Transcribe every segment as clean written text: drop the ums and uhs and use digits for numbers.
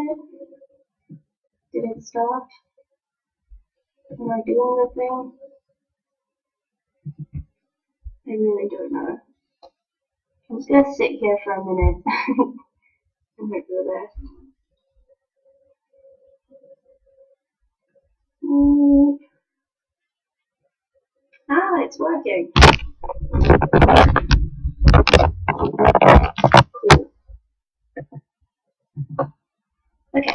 it? Did it stop? Am I doing the thing? I really don't know. I'm just gonna sit here for a minute and hope for the best. Ah, it's working. Cool. Okay.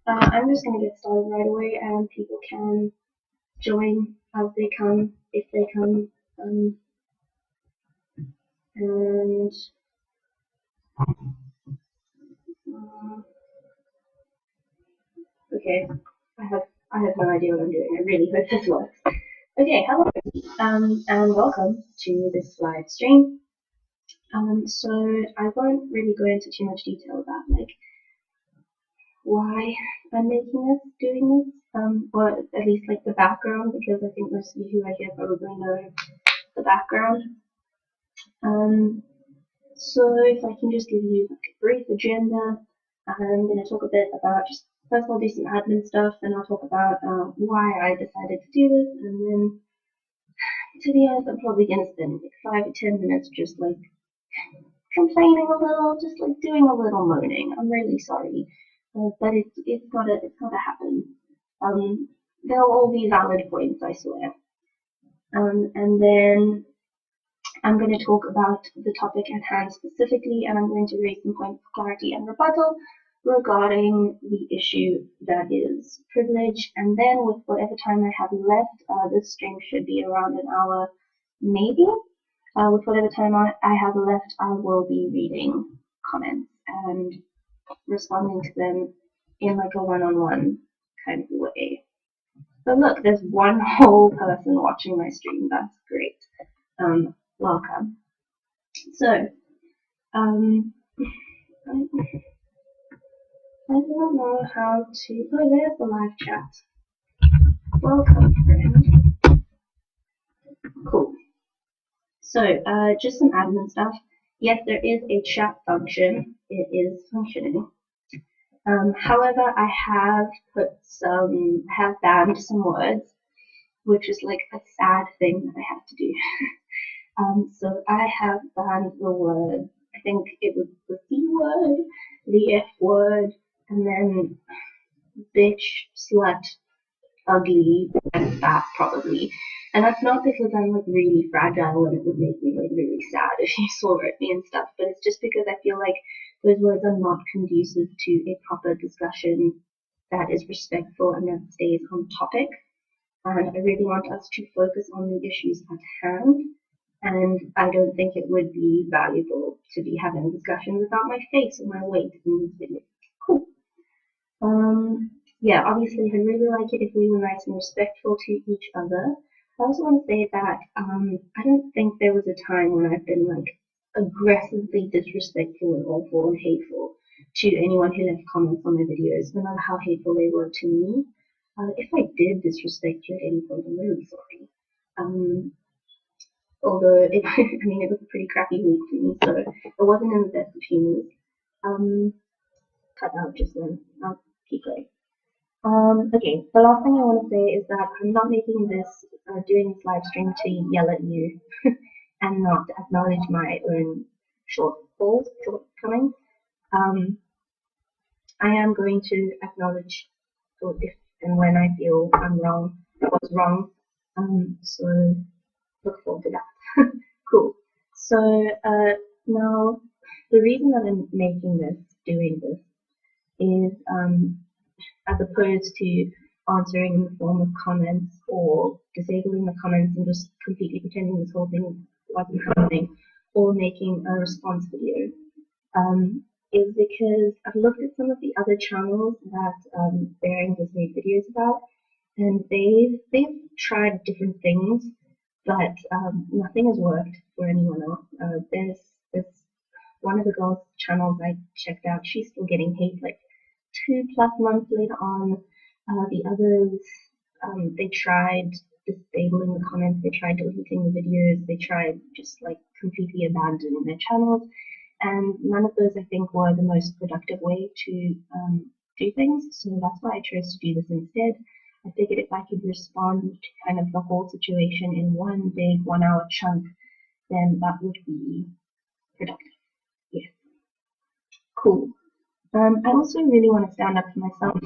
I'm just gonna get started right away, and people can join as they come, if they come. And okay, I have no idea what I'm doing. I really hope this works. Okay, hello, and welcome to this live stream. So I won't really go into too much detail about like why I'm doing this, or at least like the background, because I think most of you who are here probably know the background. So if I can just give you like a brief agenda, I'm going to talk a bit about just first I'll do some admin stuff, then I'll talk about why I decided to do this, and then to be honest, I'm probably going to spend like 5 to 10 minutes just like complaining a little, just like doing a little moaning. I'm really sorry, but it's gotta happen. They'll all be valid points, I swear. And then I'm going to talk about the topic at hand specifically, and I'm going to raise some points of clarity and rebuttal regarding the issue that is privilege. And then with whatever time I have left, this stream should be around an hour, maybe. With whatever time I have left, I will be reading comments and responding to them in like a one-on-one kind of way. But look, there's one whole person watching my stream. That's great. Welcome. So, I don't know how to. Oh, there's the live chat. Welcome, friend. Cool. So, just some admin stuff. Yes, there is a chat function. It is functioning. However, I have banned some words, which is like a sad thing that I have to do. So I have banned the word, I think it was the C word, the F word, and then bitch, slut, ugly, and fat probably. And that's not because I'm like really fragile and it would make me like really sad if you swore at me and stuff, but it's just because I feel like those words are not conducive to a proper discussion that is respectful and that stays on topic. And I really want us to focus on the issues at hand. And I don't think it would be valuable to be having discussions about my face or my weight in this video. Cool. Yeah, obviously I really like it if we were nice and respectful to each other. I also want to say that I don't think there was a time when I've been like aggressively disrespectful and awful and hateful to anyone who left comments on my videos, no matter how hateful they were to me. If I did disrespect you at any point, I'm really sorry. Although it was a pretty crappy week for me, so it wasn't in the best of humors. Cut out just then. I'll keep going. Okay, the last thing I want to say is that I'm not making this, doing this live stream to yell at you and not acknowledge my own shortcomings. I am going to acknowledge if and when I feel I'm wrong, I was wrong. So look forward to that. Cool. So now the reason that I'm doing this, is as opposed to answering in the form of comments or disabling the comments and just completely pretending this whole thing wasn't happening, or making a response video, is because I've looked at some of the other channels that Bearing has made videos about, and they've tried different things, but nothing has worked for anyone else. There's one of the girls' channels I checked out, she's still getting hate like 2+ months later on. The others, they tried disabling the comments, they tried deleting the videos, they tried just like completely abandoning their channels, and none of those I think were the most productive way to do things. So that's why I chose to do this instead. I figured if I could respond to kind of the whole situation in one big 1 hour chunk, then that would be productive. Yeah, cool. I also really want to stand up for myself.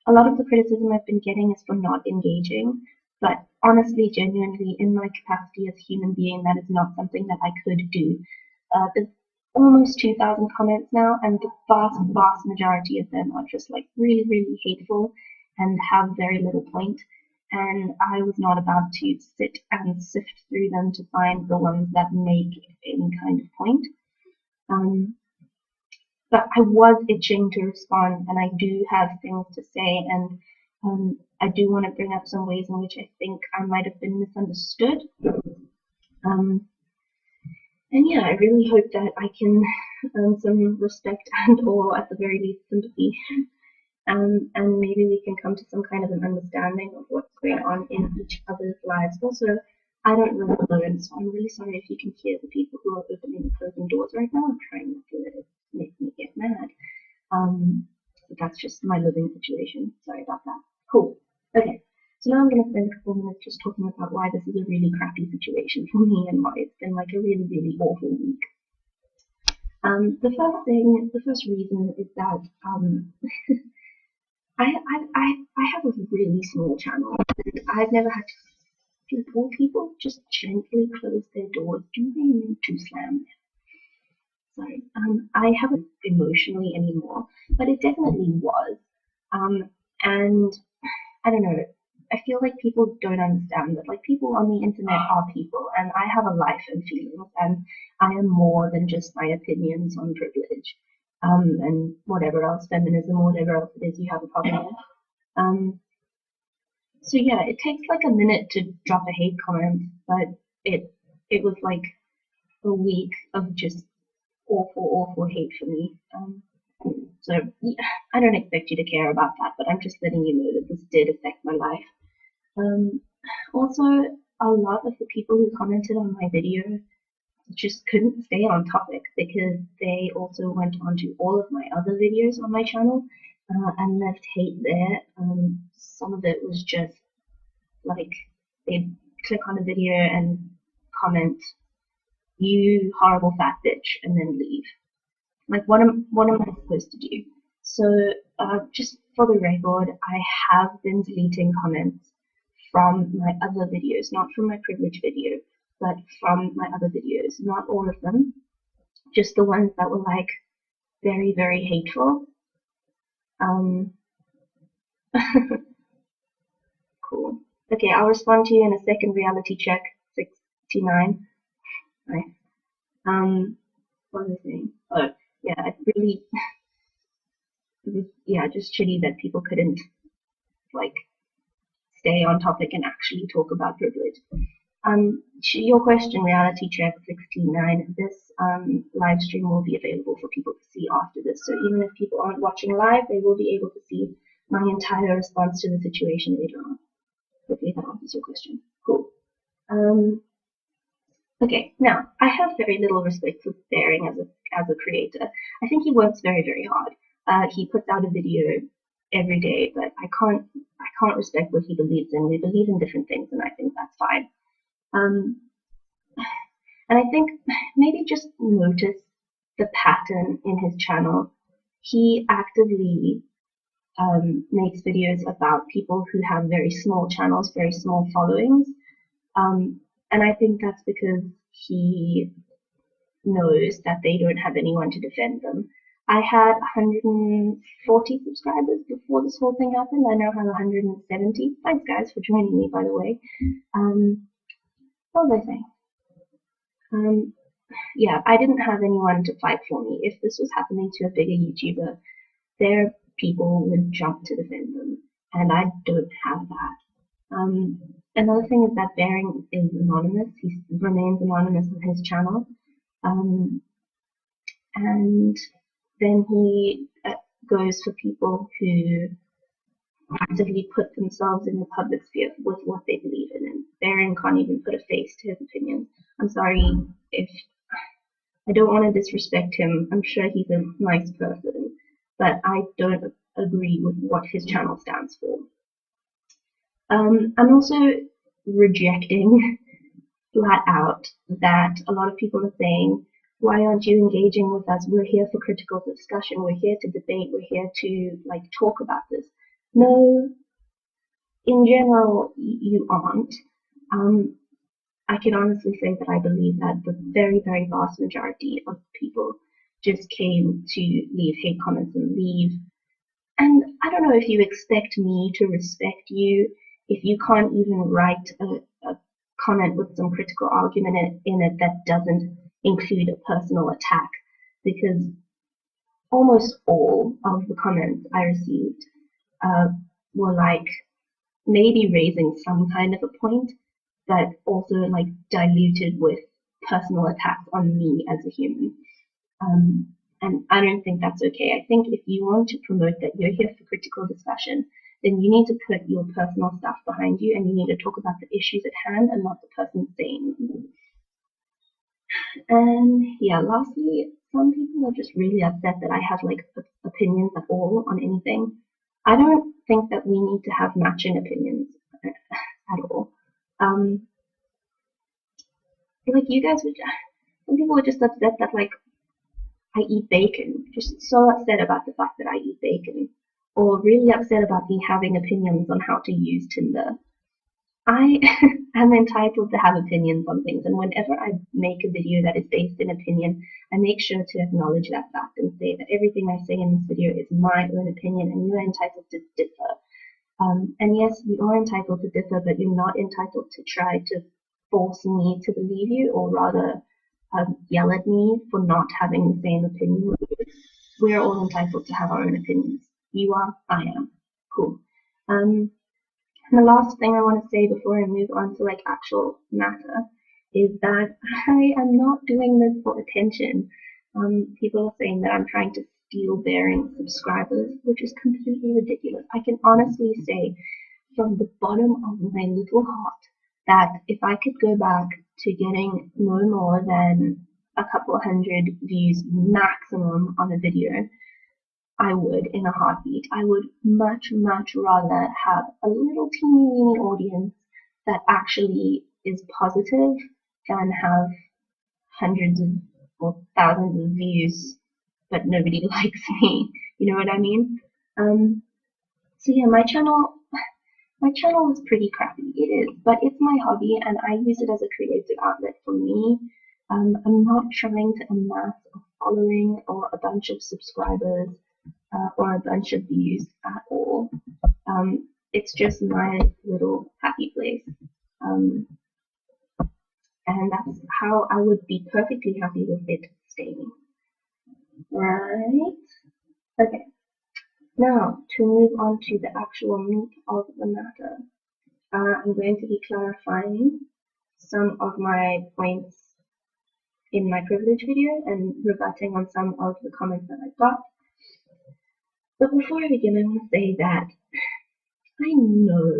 A lot of the criticism I've been getting is for not engaging, but honestly, genuinely, in my capacity as a human being, that is not something that I could do. There's almost 2,000 comments now, and the vast majority of them are just like really, really hateful and have very little point. And I was not about to sit and sift through them to find the ones that make any kind of point. But I was itching to respond, and I do have things to say, and I do want to bring up some ways in which I think I might have been misunderstood. And yeah, I really hope that I can earn some respect or at the very least sympathy. And maybe we can come to some kind of an understanding of what's going on in each other's lives. Also, I don't live alone, so I'm really sorry if you can hear the people who are opening and closing doors right now. I'm trying not to let it make me get mad. But that's just my living situation. Sorry about that. Cool. Okay. So now I'm going to spend a couple minutes just talking about why this is a really crappy situation for me and why it's been like a really, really awful week. The first reason is that I have a really small channel, and I've never had to people just gently close their doors. Do they need to slam them? Sorry, I haven't emotionally anymore, but it definitely was. And I don't know. I feel like people don't understand that. Like, people on the internet are people, and I have a life and feelings, and I am more than just my opinions on privilege, and whatever else, feminism, or whatever else it is you have a problem with. So yeah, it takes like a minute to drop a hate comment, but it was like a week of just awful hate for me. So yeah, I don't expect you to care about that, but I'm just letting you know that this did affect my life. Also, a lot of the people who commented on my video just couldn't stay on topic because they also went on to all of my other videos on my channel and left hate there. Some of it was just like they'd click on a video and comment, "You horrible fat bitch," and then leave. Like, what am I supposed to do? So just for the record, I have been deleting comments from my other videos, not from my privilege video, but from my other videos. Not all of them, just the ones that were like very, very hateful. Cool. Okay, I'll respond to you in a second. Reality check 69. Nice. What was I saying? Oh, yeah, it really, yeah, just shitty that people couldn't like stay on topic and actually talk about privilege. Your question, reality check 69. This live stream will be available for people to see after this. So even if people aren't watching live, they will be able to see my entire response to the situation later on. Hopefully that answers your question. Cool. Okay, now I have very little respect for Bearing as a creator. I think he works very hard. He puts out a video every day, but I can't respect what he believes in. We believe in different things, and I think that's fine. And I think maybe just notice the pattern in his channel. He actively makes videos about people who have very small channels, very small followings. And I think that's because he knows that they don't have anyone to defend them. I had 140 subscribers before this whole thing happened. I now have 170. Thanks, guys, for joining me, by the way. What was I saying? Yeah, I didn't have anyone to fight for me. If this was happening to a bigger YouTuber, their people would jump to defend them, and I don't have that. Another thing is that Bearing is anonymous. He remains anonymous on his channel. And then he goes for people who actively put themselves in the public sphere with what they believe in. And Bearing can't even put a face to his opinions. I'm sorry if I don't want to disrespect him. I'm sure he's a nice person, but I don't agree with what his channel stands for. I'm also rejecting flat out that a lot of people are saying, why aren't you engaging with us? We're here for critical discussion. We're here to debate. We're here to talk about this. No, in general, you aren't. I can honestly say that I believe that the very, very vast majority of people just came to leave hate comments and leave. And I don't know if you expect me to respect you if you can't even write a comment with some critical argument in it that doesn't include a personal attack, because almost all of the comments I received were maybe raising some kind of a point, but also diluted with personal attacks on me as a human. And I don't think that's okay. I think if you want to promote that you're here for critical discussion, then you need to put your personal stuff behind you and you need to talk about the issues at hand and not the person saying them. And yeah, lastly, some people are just really upset that I have opinions at all on anything. I don't think that we need to have matching opinions at all. You guys would, some people are just upset that I eat bacon, just so upset about the fact that I eat bacon, or really upset about me having opinions on how to use Tinder. I am entitled to have opinions on things, and whenever I make a video that is based in opinion, I make sure to acknowledge that fact and say that everything I say in this video is my own opinion and you are entitled to differ. And yes, you are entitled to differ, but you're not entitled to try to force me to believe you, or rather yell at me for not having the same opinion. We're all entitled to have our own opinions. You are, I am. Cool. And the last thing I want to say before I move on to actual matter is that I am not doing this for attention. People are saying that I'm trying to steal Bearing subscribers, which is completely ridiculous. I can honestly say from the bottom of my little heart that if I could go back to getting no more than a couple hundred views maximum on a video, I would in a heartbeat. I would much, much rather have a little teeny weeny audience that actually is positive than have hundreds of or thousands of views but nobody likes me. You know what I mean? So yeah, my channel is pretty crappy. It is, but it's my hobby and I use it as a creative outlet for me. I'm not trying to amass a following or a bunch of subscribers or a bunch of views at all. It's just my little happy place. And that's how I would be perfectly happy with it staying. Right? Okay. Now, to move on to the actual meat of the matter, I'm going to be clarifying some of my points in my privilege video and rebutting on some of the comments that I got. But before I begin, I want to say that I know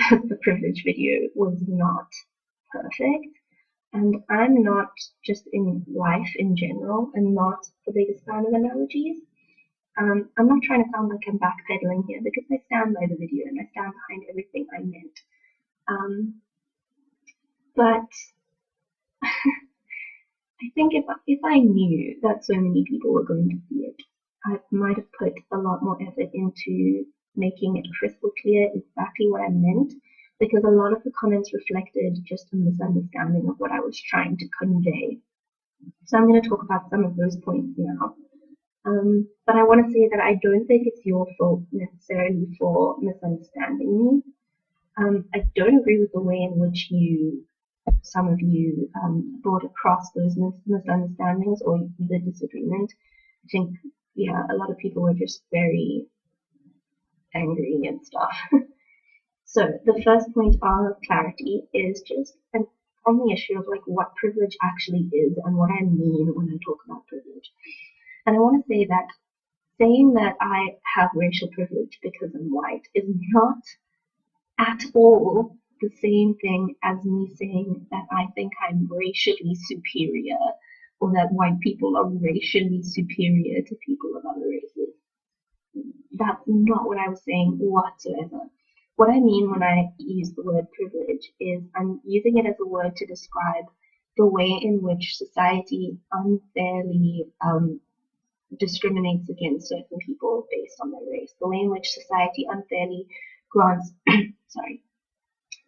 that the privilege video was not perfect, and I'm not, just in life in general, and not the biggest fan of analogies. I'm not trying to sound like I'm backpedaling here because I stand by the video and I stand behind everything I meant. But I think if I knew that so many people were going to see it, I might have put a lot more effort into making it crystal clear exactly what I meant, because a lot of the comments reflected just a misunderstanding of what I was trying to convey. So I'm going to talk about some of those points now. But I want to say that I don't think it's your fault necessarily for misunderstanding me. I don't agree with the way in which some of you brought across those misunderstandings or the disagreement. I think, yeah, a lot of people were just very angry and stuff. So the first point of clarity is just on the issue of what privilege actually is and what I mean when I talk about privilege. And I want to say that saying that I have racial privilege because I'm white is not at all the same thing as me saying that I think I'm racially superior or that white people are racially superior to people of other races. That's not what I was saying whatsoever. What I mean when I use the word privilege is I'm using it as a word to describe the way in which society unfairly discriminates against certain people based on their race, the way in which society unfairly grants sorry,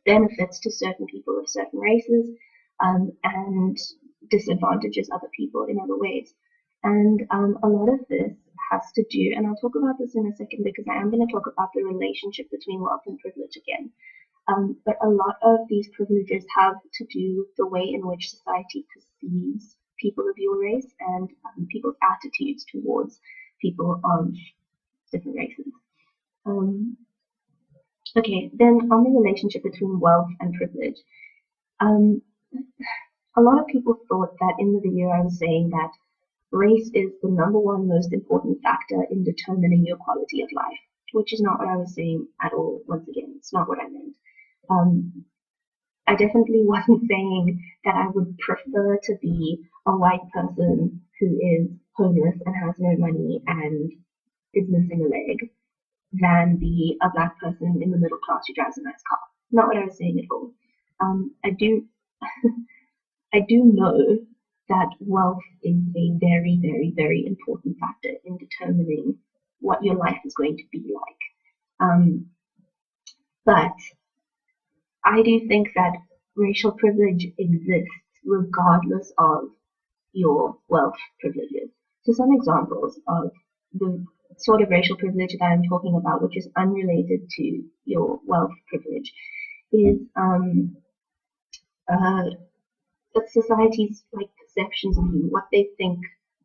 benefits to certain people of certain races, and disadvantages other people in other ways. And a lot of this has to do, and I'll talk about this in a second because I am going to talk about the relationship between wealth and privilege again. But a lot of these privileges have to do with the way in which society perceives people of your race and people's attitudes towards people of different races. Okay, then on the relationship between wealth and privilege, a lot of people thought that in the video I was saying that race is the #1 most important factor in determining your quality of life, which is not what I was saying at all. Once again, it's not what I meant. I definitely wasn't saying that I would prefer to be a white person who is homeless and has no money and is missing a leg than be a black person in the middle class who drives a nice car. Not what I was saying at all. I do I do know that wealth is a very, very, very important factor in determining what your life is going to be like. But I do think that racial privilege exists regardless of your wealth privileges. So some examples of the sort of racial privilege that I'm talking about, which is unrelated to your wealth privilege, is society's like perceptions of you, what they think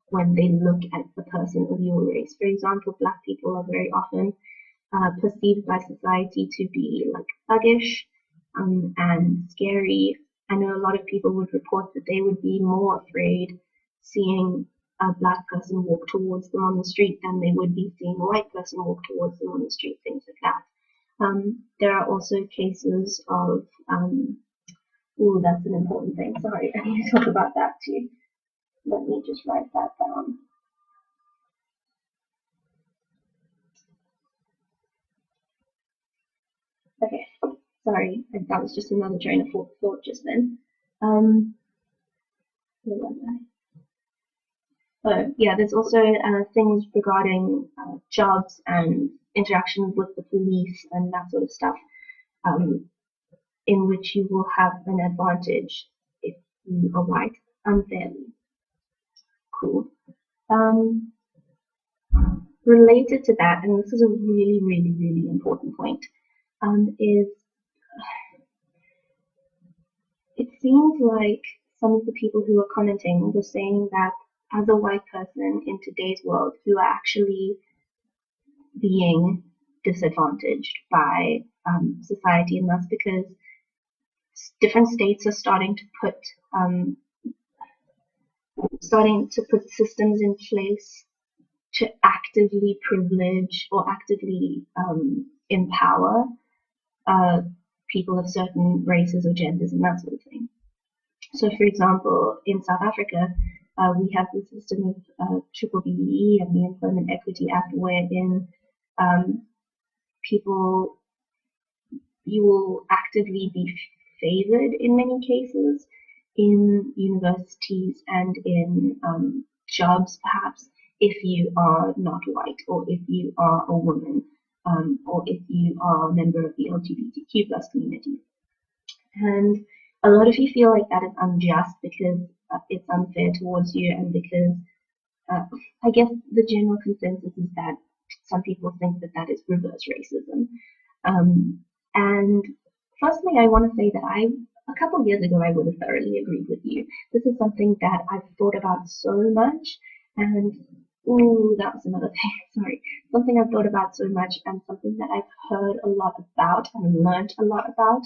when they look at a person of your race. For example, black people are very often perceived by society to be like thuggish and scary. I know a lot of people would report that they would be more afraid seeing a black person walk towards them on the street than they would be seeing a white person walk towards them on the street, things like that. There are also cases of oh, that's an important thing. Sorry, I need to talk about that too. Let me just write that down. Okay, sorry, that was just another train of thought just then. Where was I? Oh, yeah, there's also things regarding jobs and interactions with the police and that sort of stuff, in which you will have an advantage if you are white unfairly. Cool. Related to that, and this is a really, really, really important point, is it seems like some of the people who are commenting were saying that as a white person in today's world, you are actually being disadvantaged by society, and that's because different states are starting to put systems in place to actively privilege or actively empower people of certain races or genders and that sort of thing. So, for example, in South Africa, we have the system of triple BBE and the Employment Equity Act, wherein you will actively be favored in many cases in universities and in jobs, perhaps, if you are not white, or if you are a woman, or if you are a member of the LGBTQ plus community. And a lot of you feel like that is unjust because it's unfair towards you, and because I guess the general consensus is that some people think that that is reverse racism. And firstly, I want to say that a couple of years ago, I would have thoroughly agreed with you. This is something that I've thought about so much, and ooh, that was another thing, sorry. Something I've thought about so much, and something that I've heard a lot about and learned a lot about.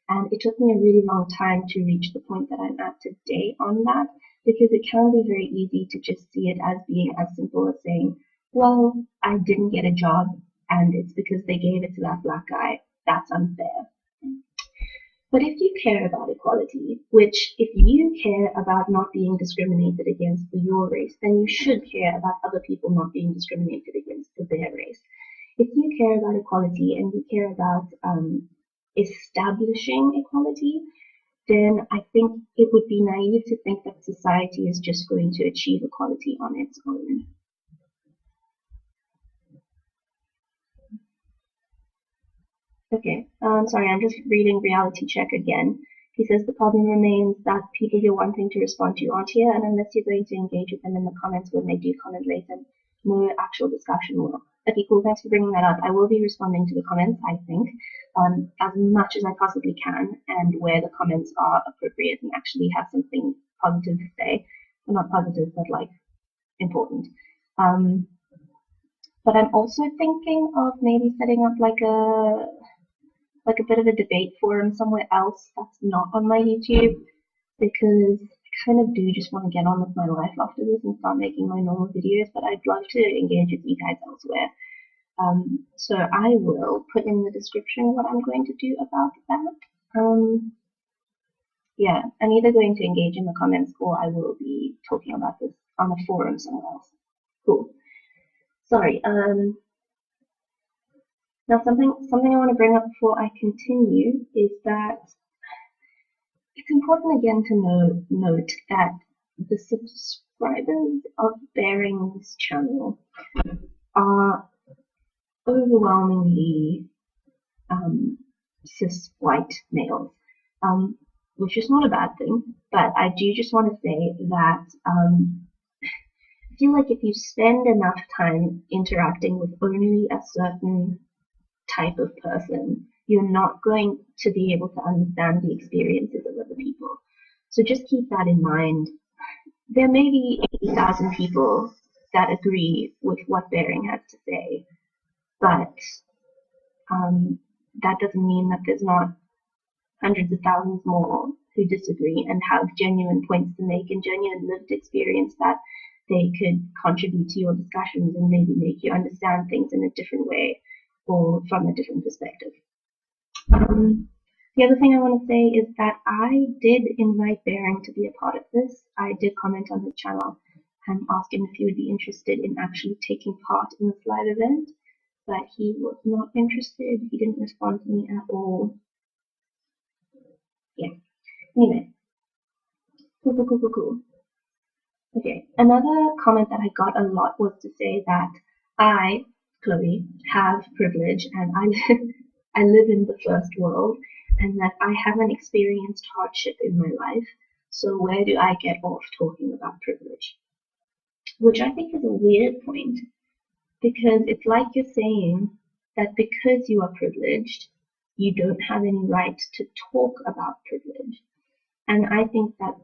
And it took me a really long time to reach the point that I'm at today on that, because it can be very easy to just see it as being as simple as saying, well, I didn't get a job, and it's because they gave it to that black guy. That's unfair. But if you care about equality, which if you care about not being discriminated against for your race, then you should care about other people not being discriminated against for their race. If you care about equality and you care about establishing equality, then I think it would be naive to think that society is just going to achieve equality on its own. Okay, sorry, I'm just reading Reality Check again. He says the problem remains that people you're wanting to respond to aren't here, and unless you're going to engage with them in the comments when they do comment later, no actual discussion will. Okay, cool, thanks for bringing that up. I will be responding to the comments, I think, as much as I possibly can, and where the comments are appropriate and actually have something positive to say. Well, not positive, but like important. But I'm also thinking of maybe setting up like a bit of a debate forum somewhere else that's not on my YouTube, because I kind of do just want to get on with my life after this and start making my normal videos, but I'd love to engage with you guys elsewhere. So I will put in the description what I'm going to do about that. Yeah, I'm either going to engage in the comments or I will be talking about this on a forum somewhere else. Cool. Sorry, now something I want to bring up before I continue is that it's important again to note that the subscribers of Bearing's channel are overwhelmingly cis white males, which is not a bad thing, but I do just want to say that I feel like if you spend enough time interacting with only a certain type of person, you're not going to be able to understand the experiences of other people. So just keep that in mind. There may be 80,000 people that agree with what Bearing has to say, but that doesn't mean that there's not hundreds of thousands more who disagree and have genuine points to make and genuine lived experience that they could contribute to your discussions and maybe make you understand things in a different way or from a different perspective. The other thing I want to say is that I did invite Bearing to be a part of this. I did comment on his channel and ask him if he would be interested in actually taking part in this live event, but he was not interested. He didn't respond to me at all. Yeah. Anyway. Cool. Okay. Another comment that I got a lot was to say that I, Chloe, have privilege and I live in the first world and that I haven't experienced hardship in my life. So where do I get off talking about privilege? Which I think is a weird point, because it's like you're saying that because you are privileged, you don't have any right to talk about privilege. And I think that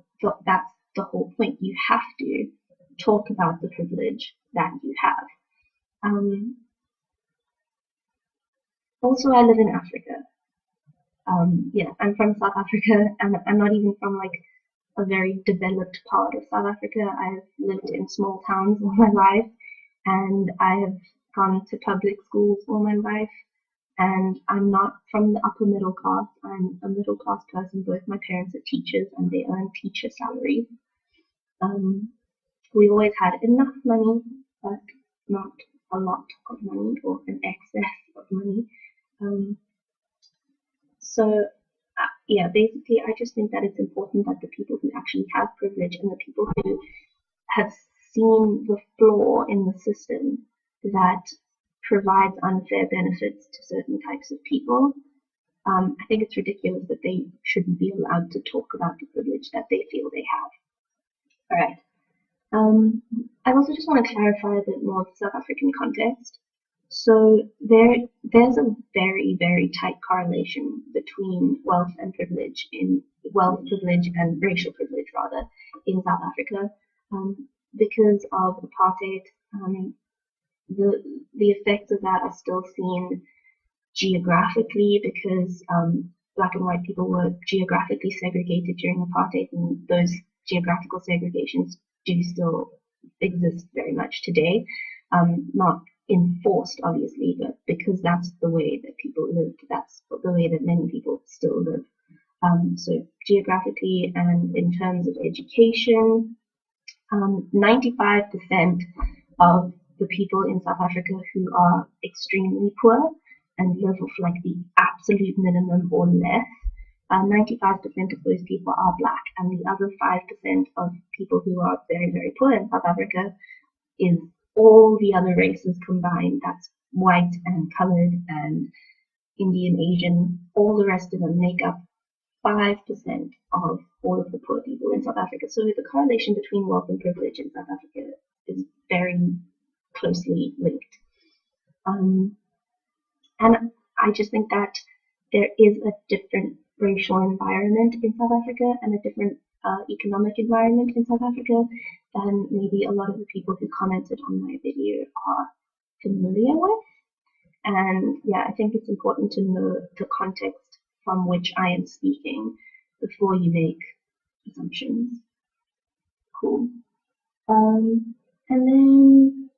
that's the whole point. You have to talk about the privilege that you have. Also, I live in Africa. Yeah, I'm from South Africa, and I'm not even from like a very developed part of South Africa. I've lived in small towns all my life, and I have gone to public schools all my life, and I'm not from the upper middle class. I'm a middle class person. Both my parents are teachers and they earn teacher salaries. We always had enough money, but not a lot of money or an excess of money. So yeah, basically I just think that it's important that the people who actually have privilege and the people who have seen the flaw in the system that provides unfair benefits to certain types of people, I think it's ridiculous that they shouldn't be allowed to talk about the privilege that they feel they have. Alright. I also just want to clarify a bit more of the South African context. So there's a very, very tight correlation between wealth and privilege and racial privilege rather in South Africa, because of apartheid. The effects of that are still seen geographically because black and white people were geographically segregated during apartheid, and those geographical segregations do still exist very much today. Not enforced, obviously, but because that's the way that people lived, that's the way that many people still live. So geographically and in terms of education, 95% of the people in South Africa who are extremely poor and live off like the absolute minimum or less, 95% of those people are black, and the other 5% of people who are very, very poor in South Africa is all the other races combined. That's white and colored and Indian, Asian, all the rest of them make up 5% of all of the poor people in South Africa. So the correlation between wealth and privilege in South Africa is very closely linked. And I just think that there is a different racial environment in South Africa and a different economic environment in South Africa than maybe a lot of the people who commented on my video are familiar with. And yeah, I think it's important to know the context from which I am speaking before you make assumptions. Cool. And then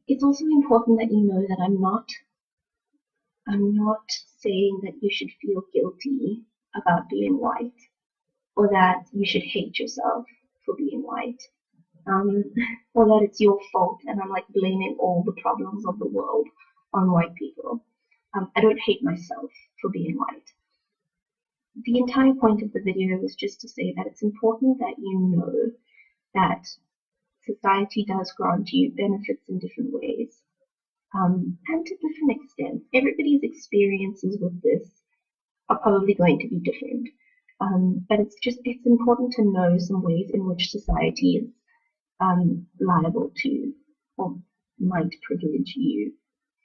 it's also important that you know that I'm not saying that you should feel guilty about being white or that you should hate yourself for being white. Or that it's your fault and I'm like blaming all the problems of the world on white people. I don't hate myself for being white. The entire point of the video was just to say that it's important that you know that society does grant you benefits in different ways, and to different extents. Everybody's experiences with this are probably going to be different, but it's important to know some ways in which society is liable to or might privilege you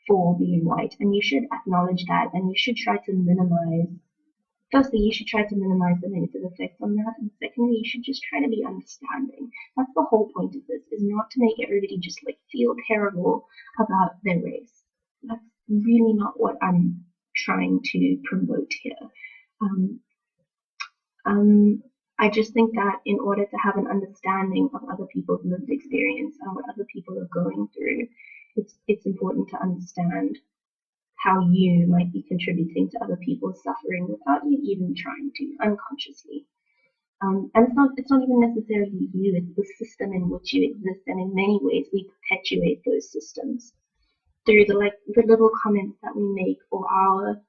for being white, and you should acknowledge that, and you should try to minimize. Firstly, you should try to minimize the negative effects on that, and secondly, you should just try to be understanding. That's the whole point of this, is not to make everybody just like feel terrible about their race. That's really not what I'm trying to promote here. I just think that in order to have an understanding of other people's lived experience and what other people are going through, it's important to understand how you might be contributing to other people's suffering without you even trying to, unconsciously. And it's not even necessarily you, it's the system in which you exist, and in many ways we perpetuate those systems through the little comments that we make, or our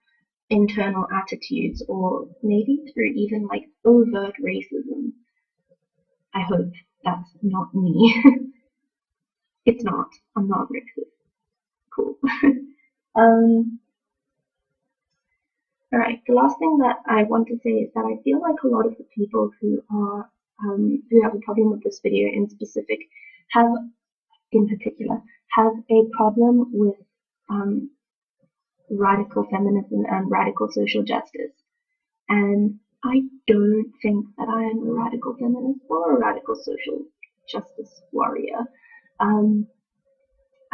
internal attitudes, or maybe through even like overt racism. I hope that's not me. It's not. I'm not racist. Cool. Alright, the last thing that I want to say is that I feel like a lot of the people who have a problem with this video in specific have a problem with radical feminism and radical social justice. And I don't think that I am a radical feminist or a radical social justice warrior.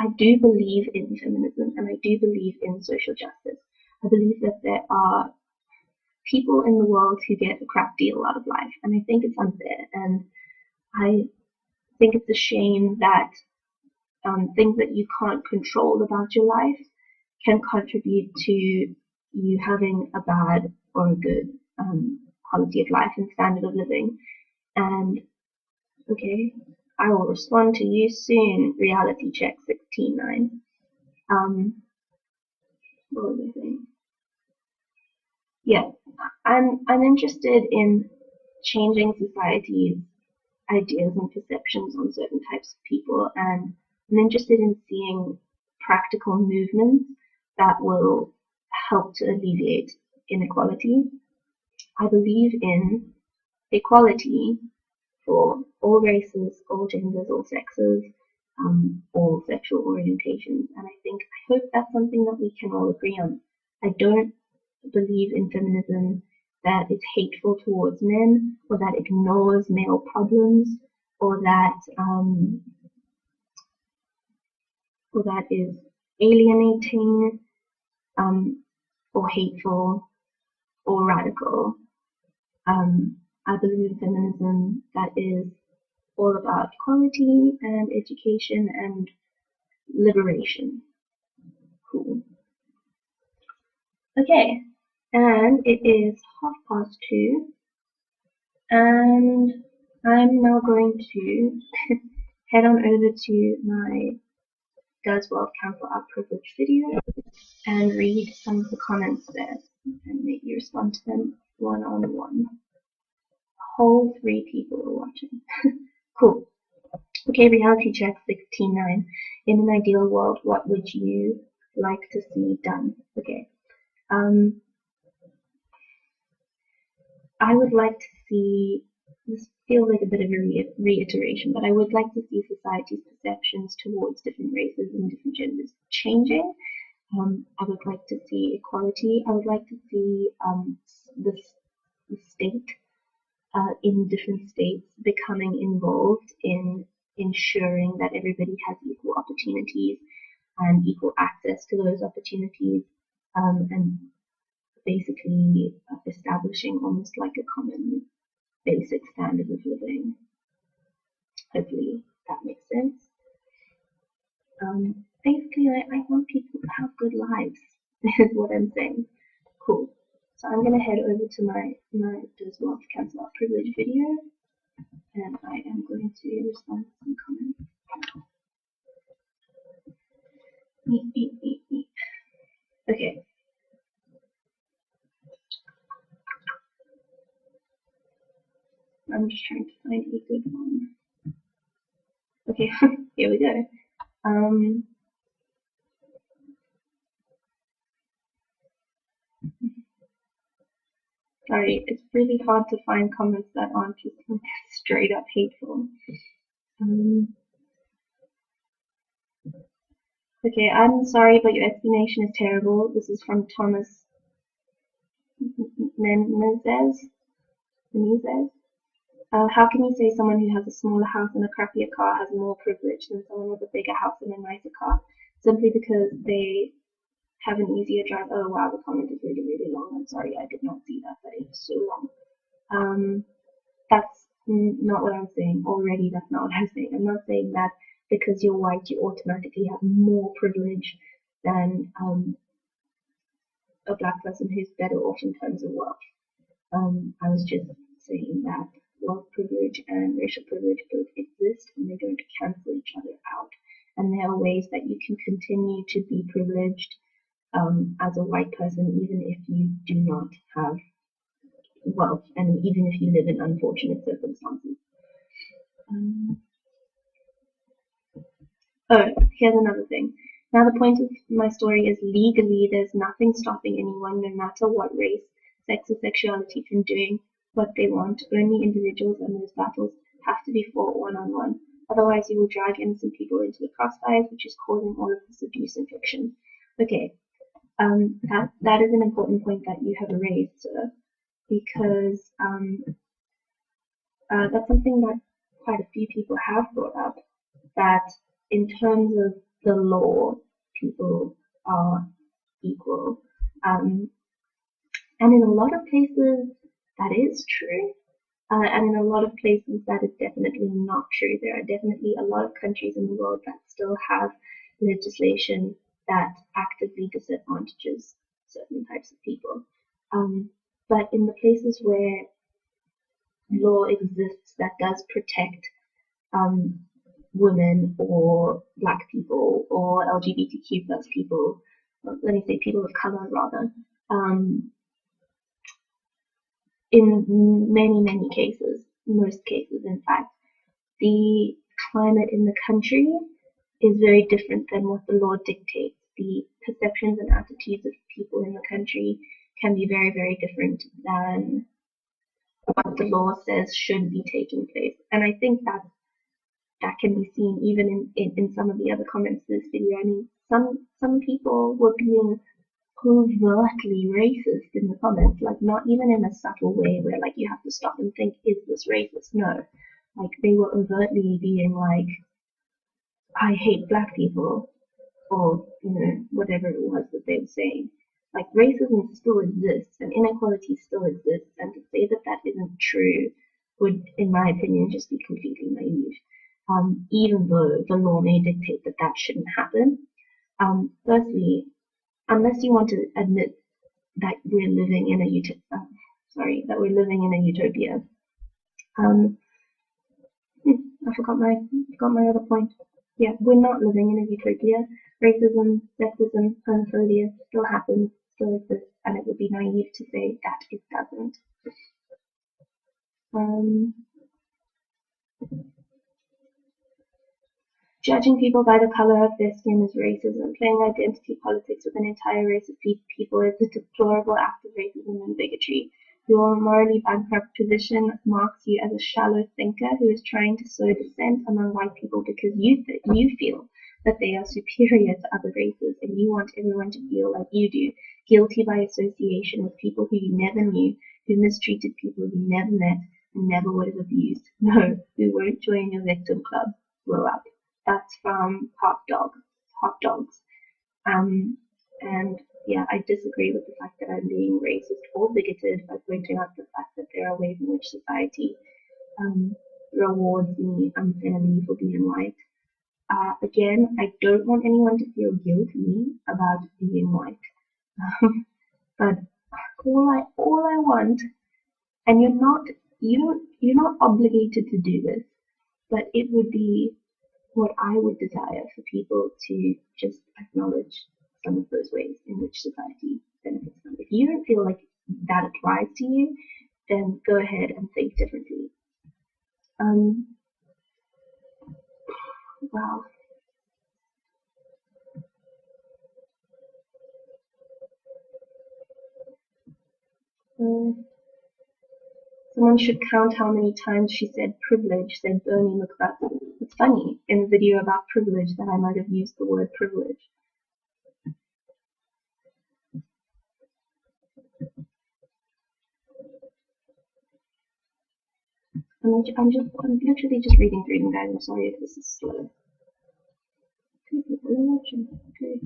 I do believe in feminism and I do believe in social justice. I believe that there are people in the world who get a crap deal out of life, and I think it's unfair, and I think it's a shame that things that you can't control about your life can contribute to you having a bad or a good quality of life and standard of living. And okay, I will respond to you soon, reality check 16.9. What was I saying? Yeah, I'm interested in changing society's ideas and perceptions on certain types of people, and I'm interested in seeing practical movements that will help to alleviate inequality. I believe in equality for all races, all genders, all sexes, all sexual orientations, and I hope that's something that we can all agree on. I don't believe in feminism that is hateful towards men, or that ignores male problems, or that is alienating, or hateful, or radical. I believe in feminism that is all about equality and education and liberation. Cool. Okay, And it is 2:30, and I'm now going to head on over to my Does Wealth Cancel Out Privilege video and read some of the comments there and maybe respond to them one-on-one. Whole 3 people are watching. Cool. Okay, reality check 16:9. In an ideal world, what would you like to see done? Okay. I would like to see, this feels like a bit of a reiteration, but I would like to see society's perceptions towards different races and different genders changing. I would like to see equality. I would like to see the state in different states becoming involved in ensuring that everybody has equal opportunities and equal access to those opportunities, and basically establishing almost like a common basic standard of living. Hopefully that makes sense. Basically, I want people to have good lives, is what I'm saying. Cool. So I'm going to head over to my Does Wealth Cancel Out Privilege video, and I am going to respond to some comments. Okay. I'm just trying to find a good one. Okay, here we go. Sorry, it's really hard to find comments that aren't just straight up hateful. Okay, I'm sorry, but your explanation is terrible. This is from Thomas Menezes. How can you say someone who has a smaller house and a crappier car has more privilege than someone with a bigger house and a nicer car? Simply because they have an easier drive. Oh wow, the comment is really, really long. I'm sorry, I did not see that, but it's so long. That's not what I'm saying. Already, that's not what I'm saying. I'm not saying that because you're white, you automatically have more privilege than a black person who's better off in terms of wealth. I was just saying that wealth privilege and racial privilege both exist and they don't cancel each other out. And there are ways that you can continue to be privileged as a white person, even if you do not have wealth and even if you live in unfortunate circumstances. Oh, here's another thing. Now the point of my story is legally there's nothing stopping anyone, no matter what race, sex or sexuality, from doing what they want. Only individuals and those battles have to be fought one-on-one. Otherwise you will drag innocent people into the crossfires, which is causing all of this abuse and fiction. Okay, that is an important point that you have raised, sir, because that's something that quite a few people have brought up, that in terms of the law, people are equal. And in a lot of places, that is true. And in a lot of places, that is definitely not true. There are definitely a lot of countries in the world that still have legislation that actively disadvantages certain types of people. But in the places where law exists that does protect women or black people or LGBTQ plus people, let me say people of color rather, in many cases, most cases in fact, the climate in the country is very different than what the law dictates. The perceptions and attitudes of people in the country can be very different than what the law says should be taking place. And I think that can be seen even in some of the other comments in this video. I mean, some people were being overtly racist in the comments, like not even in a subtle way where like you have to stop and think, is this racist? No. Like they were overtly being like, I hate black people, or whatever it was that they were saying. Like racism still exists and inequality still exists, and to say that that isn't true would, in my opinion, just be completely naive. Even though the law may dictate that that shouldn't happen. Firstly, unless you want to admit that we're living in a utopia. I forgot my other point. Yeah, we're not living in a utopia. Racism, sexism, homophobia still happens, still exists, and it would be naive to say that it doesn't. Judging people by the color of their skin is racism. Playing identity politics with an entire race of people is a deplorable act of racism and bigotry. Your morally bankrupt position marks you as a shallow thinker who is trying to sow dissent among white people because you feel that they are superior to other races and you want everyone to feel like you do, guilty by association with people who you never knew, who mistreated people you never met and never would have abused. No, we won't join your victim club. Grow up. That's from Hot Dogs. And yeah, I disagree with the fact that I'm being racist or bigoted by pointing out the fact that there are ways in which society rewards me unfairly for being white. Again, I don't want anyone to feel guilty about being white. But all I want, and you're not obligated to do this, but it would be what I would desire for people to just acknowledge some of those ways in which society benefits them. If you don't feel like that applies to you, then go ahead and think differently. Wow. Someone should count how many times she said privilege, said Bernie McBuck. It's funny, in the video about privilege, that I might have used the word privilege. I'm literally just reading through them, guys. I'm sorry if this is slow. Two people are watching. Okay.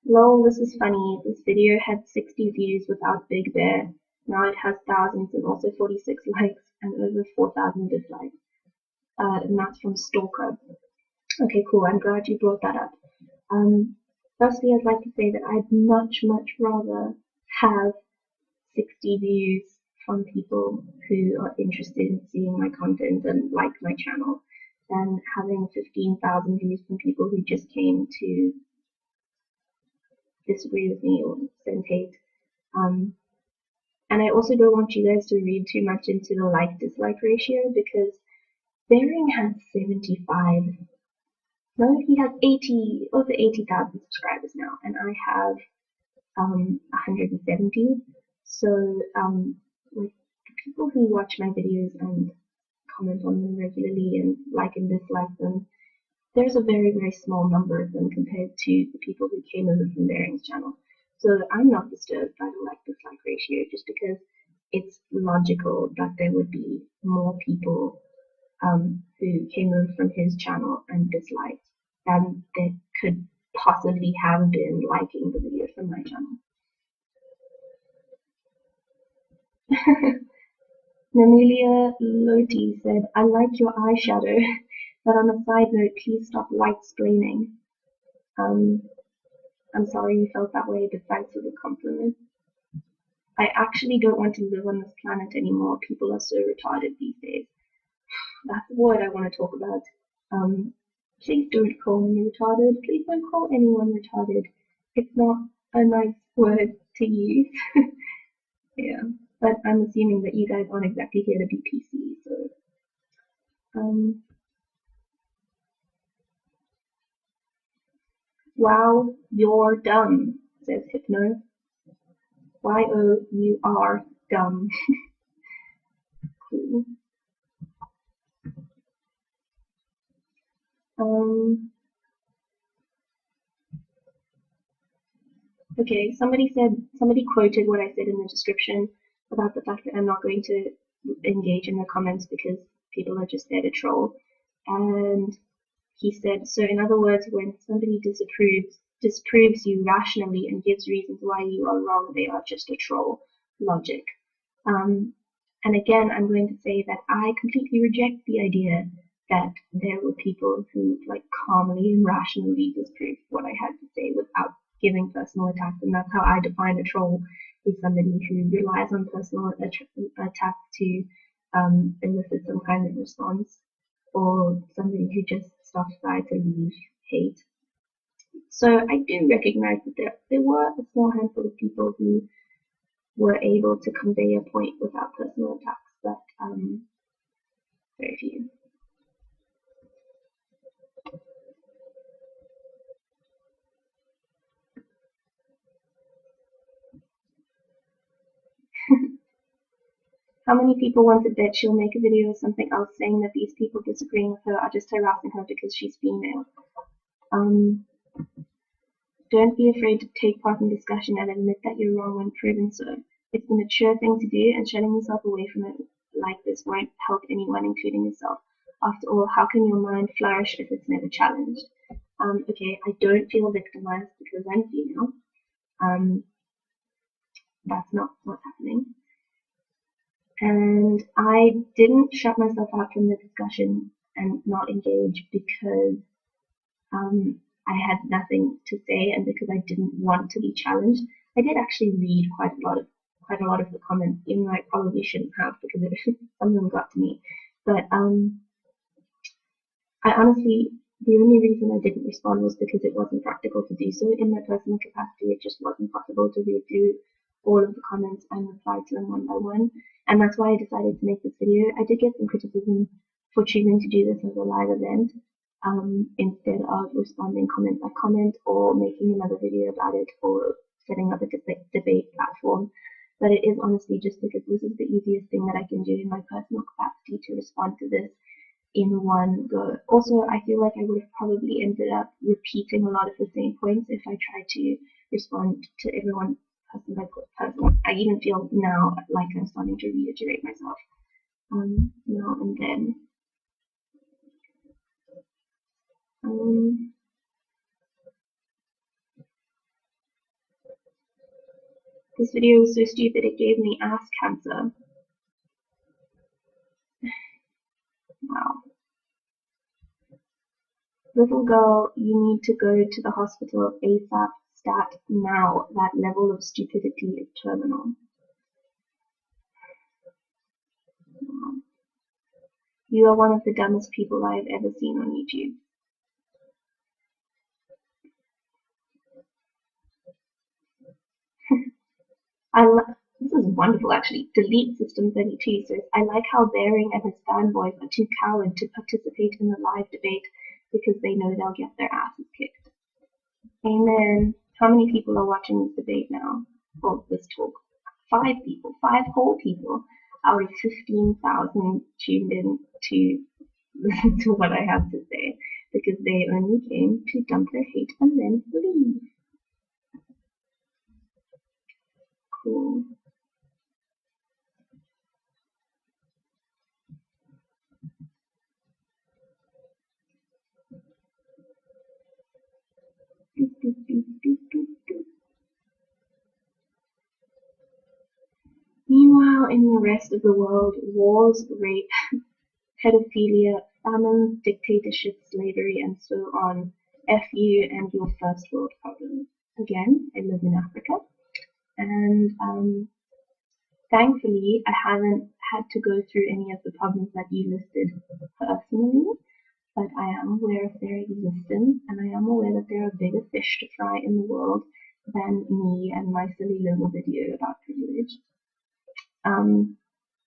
Lol, this is funny. This video had 60 views without Big Bear. Now it has thousands and also 46 likes and over 4,000 dislikes. And that's from Stalker. Okay, cool. I'm glad you brought that up. Firstly, I'd like to say that I'd much rather have 60 views from people who are interested in seeing my content and like my channel than having 15,000 views from people who just came to disagree with me or send hate. And I also don't want you guys to read too much into the like-dislike ratio because Bering has 75. No, he has over 80,000 subscribers now, and I have 170. So like the people who watch my videos and comment on them regularly and like and dislike them, there's a very small number of them compared to the people who came over from Bering's channel. So I'm not disturbed by the like-dislike ratio just because it's logical that there would be more people who came over from his channel and disliked than there could possibly have been liking the video from my channel. Namelia Loti said, I like your eyeshadow, but on a side note, please stop white-splaining. I'm sorry you felt that way, but thanks for the compliment. I actually don't want to live on this planet anymore. People are so retarded these days. That's what I want to talk about. Please don't call me retarded. Please don't call anyone retarded. It's not a nice word to use. Yeah, but I'm assuming that you guys aren't exactly here to be PC, so. Wow, you're dumb, says Hypno. Y-O, you are dumb. Cool. Okay, somebody quoted what I said in the description about the fact that I'm not going to engage in the comments because people are just there to troll. And he said, so in other words, when somebody disproves you rationally and gives reasons why you are wrong, they are just a troll. Logic. And again, I'm going to say that I completely reject the idea that there were people who like calmly and rationally disproved what I had to say without giving personal attacks. And that's how I define a troll, is somebody who relies on personal attacks to elicit some kind of response, or somebody who just stops by to leave hate. So I do recognize that there were a small handful of people who were able to convey a point without personal attacks, but very few. How many people want to bet she'll make a video or something else saying that these people disagreeing with her are just harassing her because she's female? Don't be afraid to take part in discussion and admit that you're wrong when proven so. It's the mature thing to do, and shutting yourself away from it like this won't help anyone, including yourself. After all, how can your mind flourish if it's never challenged? Okay, I don't feel victimized because I'm female. That's not what's happening. And I didn't shut myself out from the discussion and not engage because I had nothing to say and because I didn't want to be challenged. I did actually read quite a lot of the comments, even though I probably shouldn't have because some of them got to me. But I honestly, the only reason I didn't respond was because it wasn't practical to do so in my personal capacity. It just wasn't possible to read through all of the comments and reply to them one by one. And that's why I decided to make this video. I did get some criticism for choosing to do this as a live event, instead of responding comment by comment or making another video about it or setting up a debate platform. But it is honestly just because this is the easiest thing that I can do in my personal capacity to respond to this in one go. Also, I feel like I would have probably ended up repeating a lot of the same points if I tried to respond to everyone person by person. I even feel now like I'm starting to reiterate myself now and then. This video was so stupid it gave me ass cancer. Wow. Little girl, you need to go to the hospital ASAP, stat now. That level of stupidity is terminal. Wow. You are one of the dumbest people I have ever seen on YouTube. This is wonderful actually. Delete System 32 says, I like how Baring and his fanboys are too coward to participate in the live debate because they know they'll get their asses kicked. Amen. How many people are watching this debate now? Well, this talk. 5 people. 5 whole people out of 15,000 tuned in to listen to what I have to say because they only came to dump their hate and then leave. Cool. Meanwhile, in the rest of the world, wars, rape, pedophilia, famines, dictatorship, slavery, and so on. F you and your first world problems. Again, I live in Africa, and thankfully, I haven't had to go through any of the problems that you listed personally, but I am aware of their existence, and I am aware that there are bigger fish to fry in the world than me and my silly little video about privilege.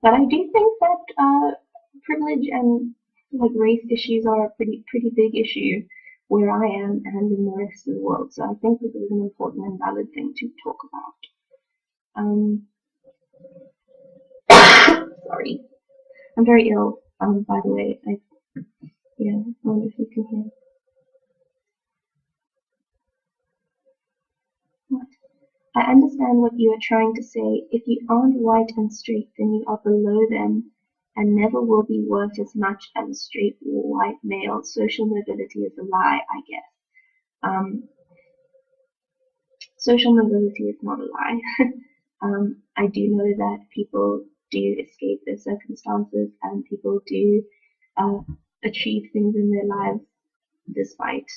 But I do think that privilege and like race issues are a pretty big issue where I am and in the rest of the world. So I think this is an important and valid thing to talk about. Sorry, I'm very ill. By the way, I wonder if you can hear. What? I understand what you are trying to say. If you aren't white and straight, then you are below them and never will be worth as much as a straight white male. Social mobility is a lie, I guess. Social mobility is not a lie. I do know that people do escape their circumstances and people do achieve things in their lives despite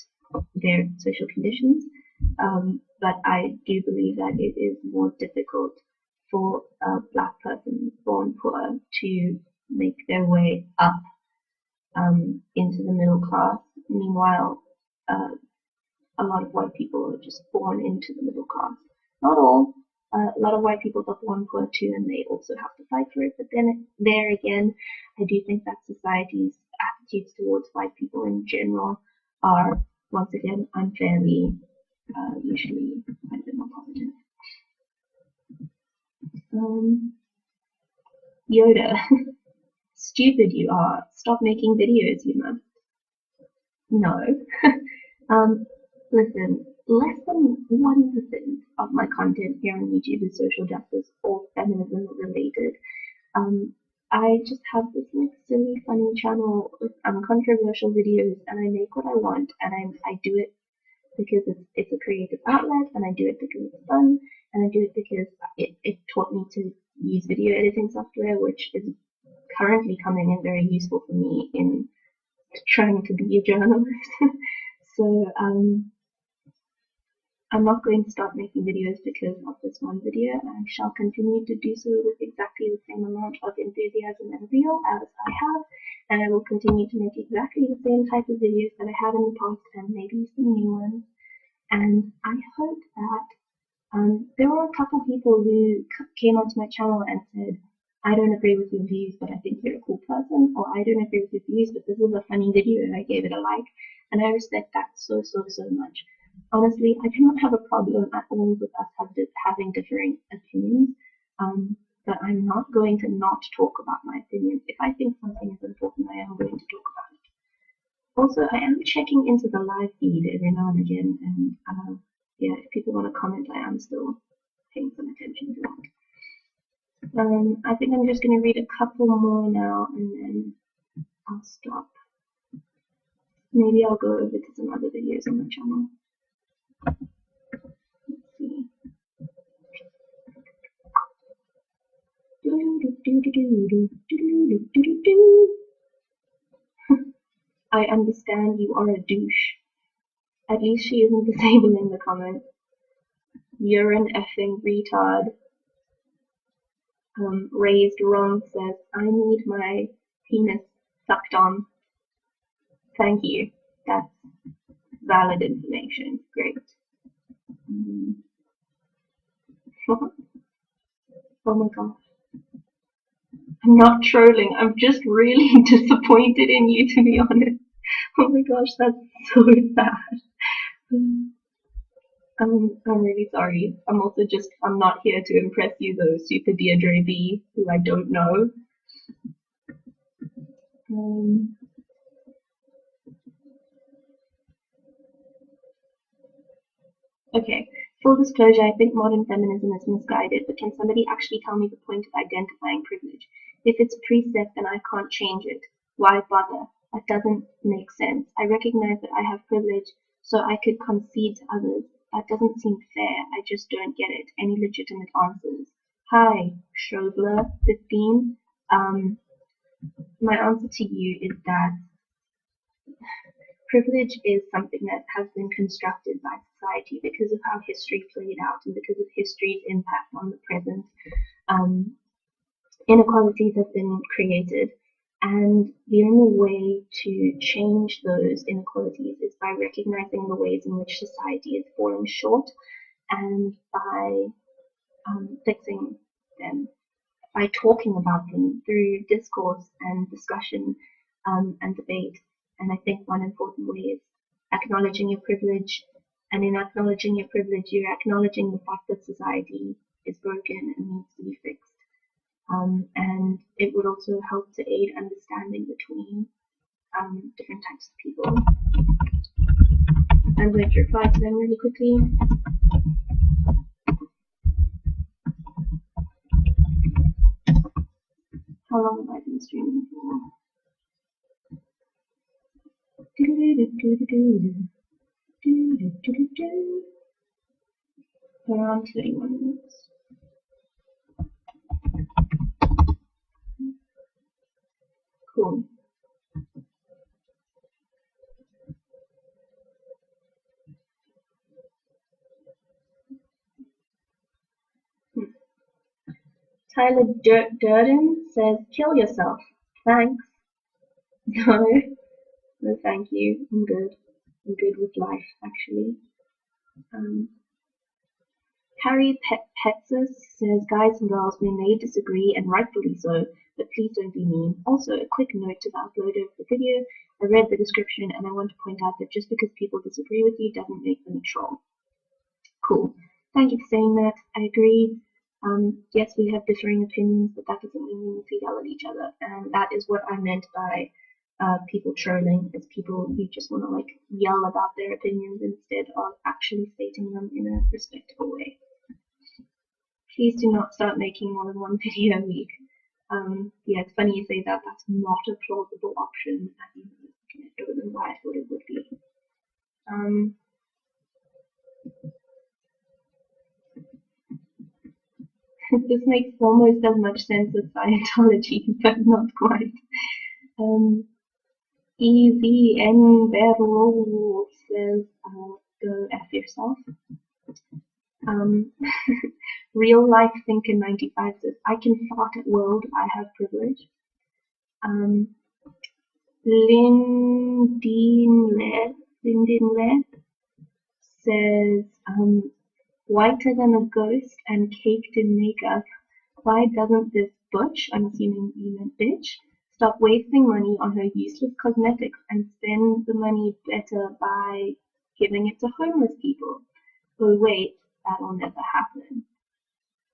their social conditions. But I do believe that it is more difficult for a black person born poor to make their way up into the middle class. Meanwhile, a lot of white people are just born into the middle class. Not all. A lot of white people are born poor too, and they also have to fight for it. But then there again, I do think that society's attitudes towards white people in general are, once again, unfairly, usually quite a bit more positive. Yoda, stupid you are. Stop making videos, you must. No. Listen, less than 1% of my content here on YouTube is social justice or feminism related. I just have this like silly, funny channel with controversial videos, and I make what I want, and I do it because it's a creative outlet, and I do it because it's fun, and I do it because it taught me to use video editing software, which is currently coming in very useful for me in trying to be a journalist. So I'm not going to stop making videos because of this one video. I shall continue to do so with exactly the same amount of enthusiasm and zeal as I have, and I will continue to make exactly the same type of videos that I have in the past and maybe some new ones. And I hope that there were a couple people who came onto my channel and said, I don't agree with your views, but I think you're a cool person, or I don't agree with your views, but this is a funny video and I gave it a like, and I respect that so much. Honestly, I do not have a problem at all with us having differing opinions, but I'm not going to not talk about my opinions. If I think something is important, I am going to talk about it. Also, I am checking into the live feed every now and again, and yeah, if people want to comment, I am still paying some attention to that. I think I'm just going to read a couple more now, and then I'll stop. Maybe I'll go over to some other videos on my channel. Let's see. I understand you are a douche. At least she isn't disabling the comment. You're an effing retard. Raised Wrong says, I need my penis sucked on. Thank you. That's valid information. Great. Oh my gosh. I'm not trolling. I'm just really disappointed in you, to be honest. Oh my gosh, that's so sad. I'm really sorry. I'm not here to impress you though, Super Deirdre B, who I don't know. Okay, full disclosure, I think modern feminism is misguided, but can somebody actually tell me the point of identifying privilege? If it's preset, then I can't change it. Why bother? That doesn't make sense. I recognize that I have privilege, so I could concede to others. That doesn't seem fair. I just don't get it. Any legitimate answers? Hi, Shobler15. My answer to you is that privilege is something that has been constructed by society because of how history played out and because of history's impact on the present. Inequalities have been created, and the only way to change those inequalities is by recognizing the ways in which society is falling short and by fixing them, by talking about them through discourse and discussion and debate. And I think one important way is acknowledging your privilege, and in acknowledging your privilege, you're acknowledging the fact that society is broken and needs to be fixed. And it would also help to aid understanding between different types of people. I'm going to reply to them really quickly. How long have I been streaming for? Around 31 minutes. Tyler Durden says, kill yourself. Thanks. No, no thank you. I'm good. I'm good with life, actually. Harry Petsus says, guys and girls, we may disagree, and rightfully so, but please don't be mean. Also, a quick note to the uploader of the video. I read the description, and I want to point out that just because people disagree with you doesn't make them a troll. Cool. Thank you for saying that. I agree. Yes, we have differing opinions, but that doesn't mean we need to yell at each other. And that is what I meant by people trolling, is people who just want to like yell about their opinions instead of actually stating them in a respectful way. Please do not start making more than one video a week. Yeah, it's funny you say that. That's not a plausible option. I don't know why I thought it would be. This makes almost as much sense as Scientology, but not quite. EVN Battle says, go F yourself. Real Life Thinker 95 says, I can fart at world, I have privilege. Lindin says, whiter than a ghost and caked in makeup. Why doesn't this butch, I'm assuming you meant bitch, stop wasting money on her useless cosmetics and spend the money better by giving it to homeless people? Oh wait, that'll never happen.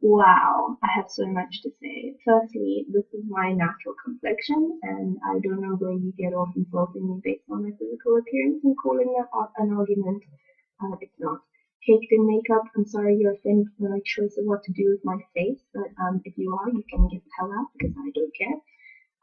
Wow, I have so much to say. Firstly, this is my natural complexion, and I don't know where you get off insulting me based on my physical appearance and calling that an argument. It's not. Caked in makeup, I'm sorry you're offended by my choice of what to do with my face, but if you are, you can get the hell out because I don't care.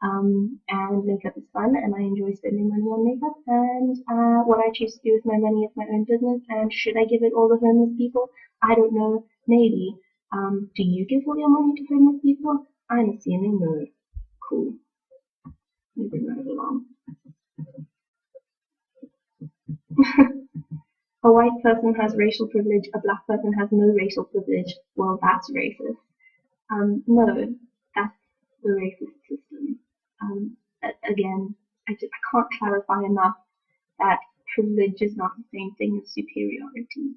And makeup is fun, and I enjoy spending money on makeup, and what I choose to do with my money is my own business, and should I give it all to homeless people? I don't know, maybe. Do you give all your money to homeless people? I'm assuming no. Cool. Moving right along. A white person has racial privilege, a black person has no racial privilege. Well, that's racist. No, that's the racist system. Again, I can't clarify enough that privilege is not the same thing as superiority.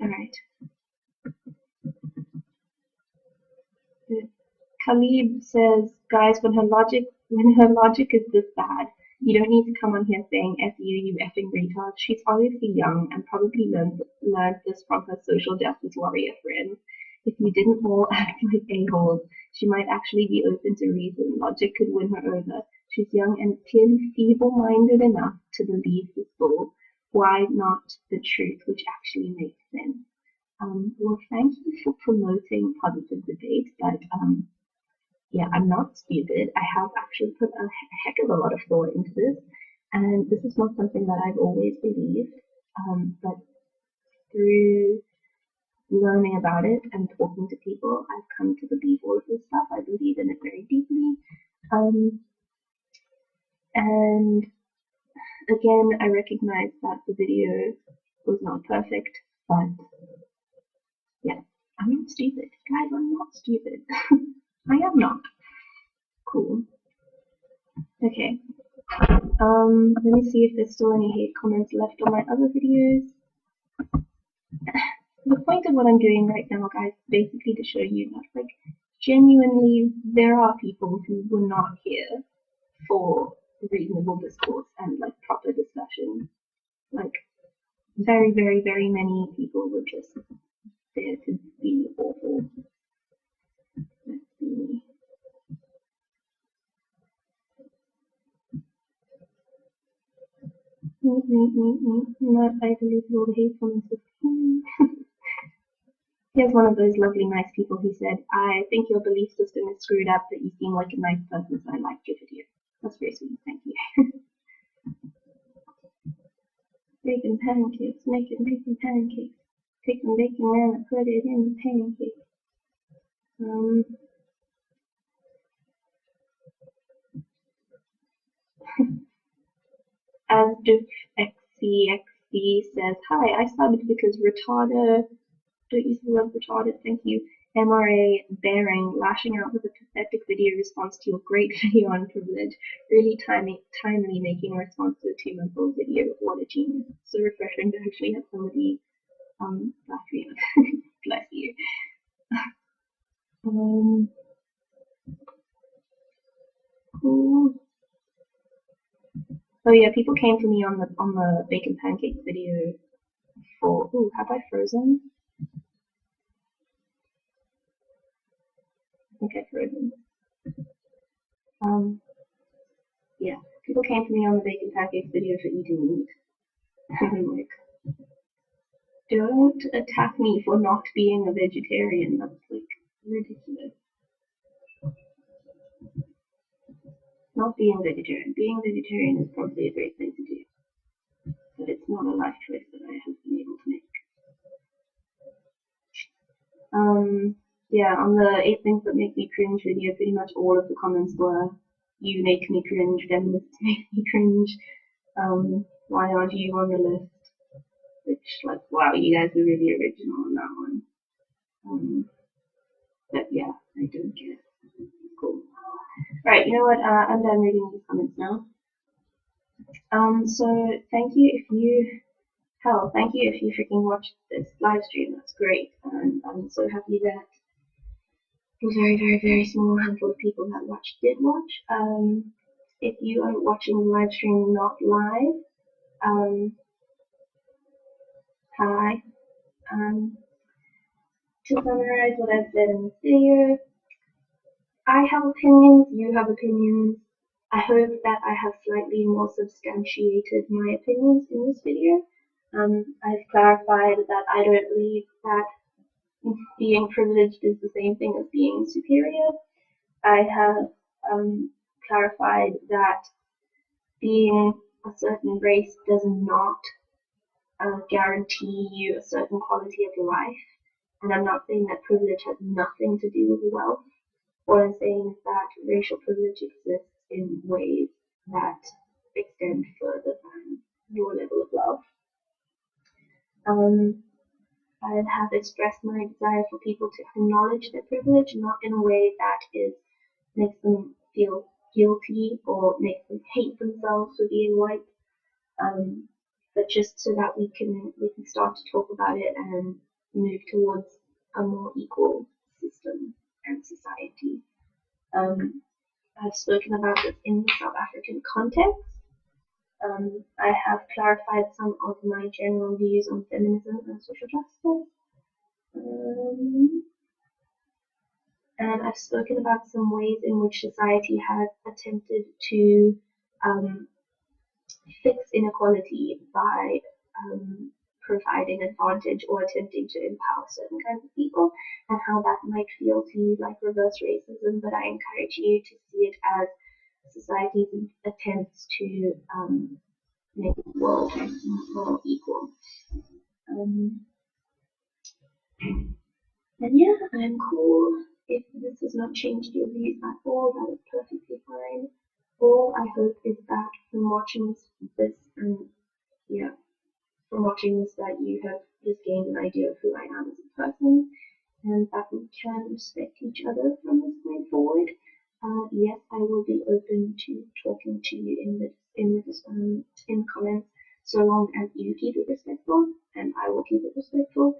Alright. Khalib says, guys, when her logic is this bad, you don't need to come on here saying F you effing retard. She's obviously young and probably learned this from her social justice warrior friends. If you didn't all act like a-holes, she might actually be open to reason. Logic could win her over. She's young and clearly feeble-minded enough to believe this bull. Why not the truth, which actually makes sense? Well, thank you for promoting positive debate, but yeah, I'm not stupid. I have actually put a heck of a lot of thought into this, and this is not something that I've always believed, but through learning about it and talking to people, I've come to believe all of this stuff. I believe in it very deeply. And again, I recognize that the video was not perfect, but yeah, I'm not stupid. Guys, I'm not stupid. I am not. Cool. Okay. Let me see if there's still any hate comments left on my other videos. The point of what I'm doing right now, guys, is basically to show you that, like, genuinely, there are people who were not here for reasonable discourse and, like, proper discussion. Like, very, very, very many people were just there to be awful. Let's see. Not I believe all the hate comments. Here's one of those lovely, nice people who said, I think your belief system is screwed up, but you seem like a nice person, so I liked your video. That's very sweet, thank you. Bacon pancakes, making bacon pancakes. Take some bacon and put it in the pancake. As Duke XCXC says, hi, I started because retarder Don't use the word retarded, thank you. MRA bearing, lashing out with a pathetic video response to your great video on privilege. Really timely making a response to a 2-month-old video. What a genius. So refreshing to actually have somebody laugh me out. Bless you. Cool. Oh yeah, people came to me on the bacon pancakes video for. Ooh, have I frozen? I think I frozen. Yeah, people came to me on the bacon pancakes video for eating meat. And I'm like, don't attack me for not being a vegetarian. That's like ridiculous. Not being vegetarian. Being vegetarian is probably a great thing to do, but it's not a life choice that I have been able to make. Yeah, on the 8 things that make me cringe video, pretty much all of the comments were, you make me cringe, feminists make me cringe, why aren't you on the list? Which, like, wow, you guys are really original on that one. But yeah, I don't get it. Cool. Right, you know what, I'm done reading the comments now. So thank you if you freaking watched this live stream, that's great. And I'm so happy that a very, very, very small handful of people that did watch. If you are watching the live stream not live, hi. To summarize what I've said in this video, I have opinions, you have opinions. I hope that I have slightly more substantiated my opinions in this video. I've clarified that I don't believe that being privileged is the same thing as being superior. I have clarified that being a certain race does not guarantee you a certain quality of life. And I'm not saying that privilege has nothing to do with wealth. What I'm saying is that racial privilege exists in ways that extend further than your level of wealth. I have expressed my desire for people to acknowledge their privilege, not in a way that makes them feel guilty or makes them hate themselves for being white, but just so that we can start to talk about it and move towards a more equal system and society. I've spoken about this in the South African context. I have clarified some of my general views on feminism and social justice. And I've spoken about some ways in which society has attempted to fix inequality by providing advantage or attempting to empower certain kinds of people, and how that might feel to you like reverse racism, but I encourage you to see it as society's attempts to make the world more equal. And yeah, I'm cool. If this has not changed your views at all, that is perfectly fine. All I hope is that from watching this and yeah, from watching this that you have just gained an idea of who I am as a person, and that we can respect each other from this point forward. Yes, I will be open to talking to you in the comments, so long as you keep it respectful, and I will keep it respectful.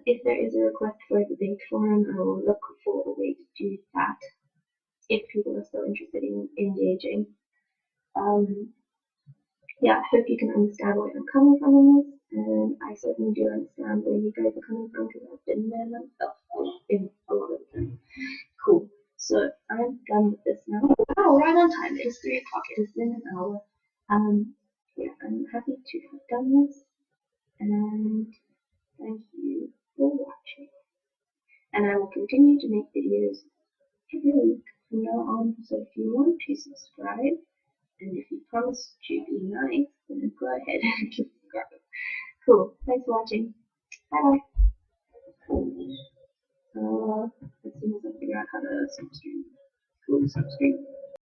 If there is a request for a debate forum, I will look for a way to do that if people are still interested in engaging. Yeah, I hope you can understand where I'm coming from in this, and I certainly do understand where you guys are coming from because I've been there myself in a lot of the time. Cool. So I'm done with this now. Wow, right on time. It is 3 o'clock. It has been an hour. Yeah, I'm happy to have done this, and thank you for watching. And I will continue to make videos every week from now on. So if you want to subscribe, and if you promise to be nice, then go ahead and subscribe. Cool. Thanks for watching. Bye bye. As soon as I figure out how to subscribe. Cool, subscribe.